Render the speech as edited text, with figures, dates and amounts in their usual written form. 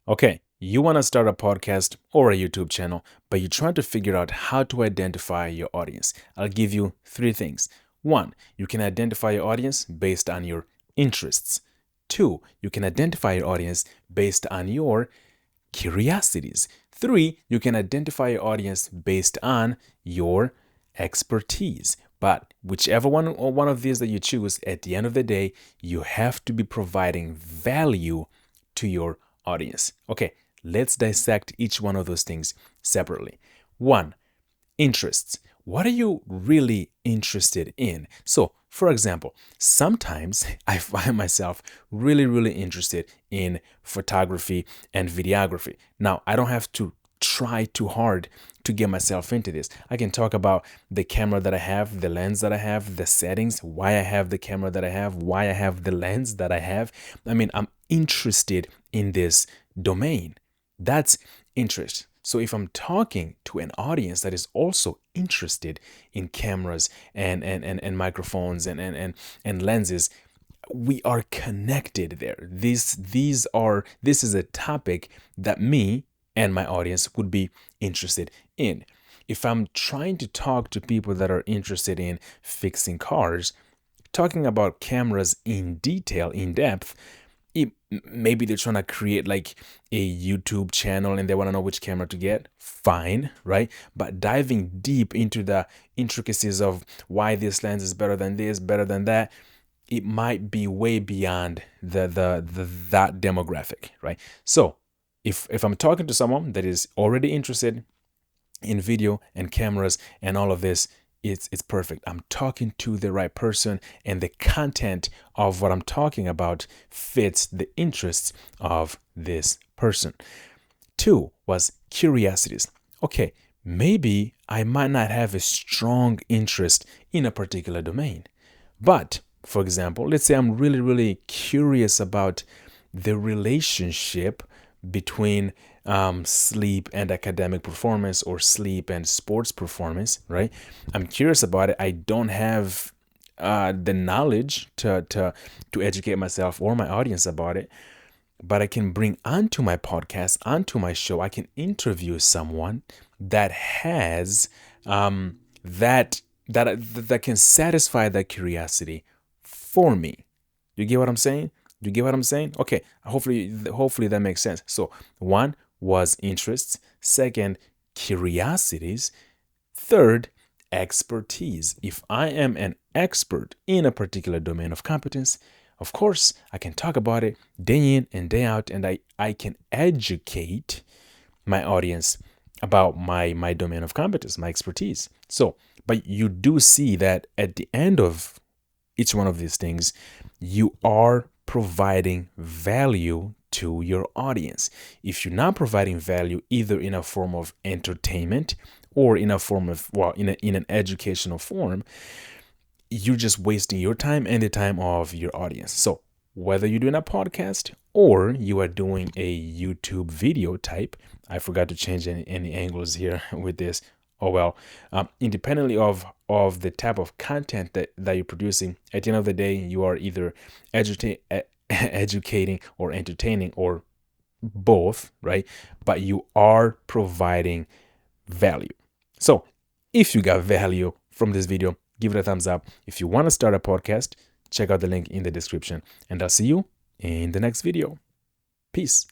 Okay, you want to start a podcast or a YouTube channel, but you're trying to figure out how to identify your audience. I'll give you three things. One, you can identify your audience based on your interests. Two, you can identify your audience based on your curiosities. Three, you can identify your audience based on your expertise. But whichever one of these that you choose, at the end of the day, you have to be providing value to your audience. Okay, let's dissect each one of those things separately. One, interests. What are you really interested in? So, for example, sometimes I find myself really interested in photography and videography. Now, I don't have to try too hard to get myself into this. I can talk about the camera that I have, the lens that I have, the settings, why I have the camera that I have, why I have the lens that I have. I'm interested in this domain. That's interest. So if I'm talking to an audience that is also interested in cameras and microphones and lenses, we are connected there. This is a topic that me and my audience would be interested in. If I'm trying to talk to people that are interested in fixing cars, talking about cameras in detail, in depth, maybe they're trying to create like a YouTube channel and they want to know which camera to get. Fine, right? But diving deep into the intricacies of why this lens is better than this, better than that, it might be way beyond that demographic, right? So if I'm talking to someone that is already interested in video and cameras and all of this, it's perfect. I'm talking to the right person, and the content of what I'm talking about fits the interests of this person. Two was curiosities. Okay, maybe I might not have a strong interest in a particular domain, but for example, let's say I'm really curious about the relationship between sleep and academic performance, or sleep and sports performance, right? I'm curious about it. I don't have the knowledge to educate myself or my audience about it, but I can bring onto my podcast, onto my show. I can interview someone that has that can satisfy that curiosity for me. You get what I'm saying? You get what I'm saying? Okay, hopefully that makes sense. So one was interests, second, curiosities, third, expertise. If I am an expert in a particular domain of competence, of course, I can talk about it day in and day out, and I can educate my audience about my domain of competence, my expertise. So, but you do see that at the end of each one of these things, you are providing value to your audience. If you're not providing value, either in a form of entertainment or in a form of, in an educational form, you're just wasting your time and the time of your audience. So whether you're doing a podcast or you are doing a YouTube video type, I forgot to change any angles here with this. Oh well, independently of the type of content that you're producing, at the end of the day, you are either educating or entertaining, or both, right? But you are providing value. So if you got value from this video, give it a thumbs up. If you want to start a podcast, check out the link in the description, and I'll see you in the next video. Peace.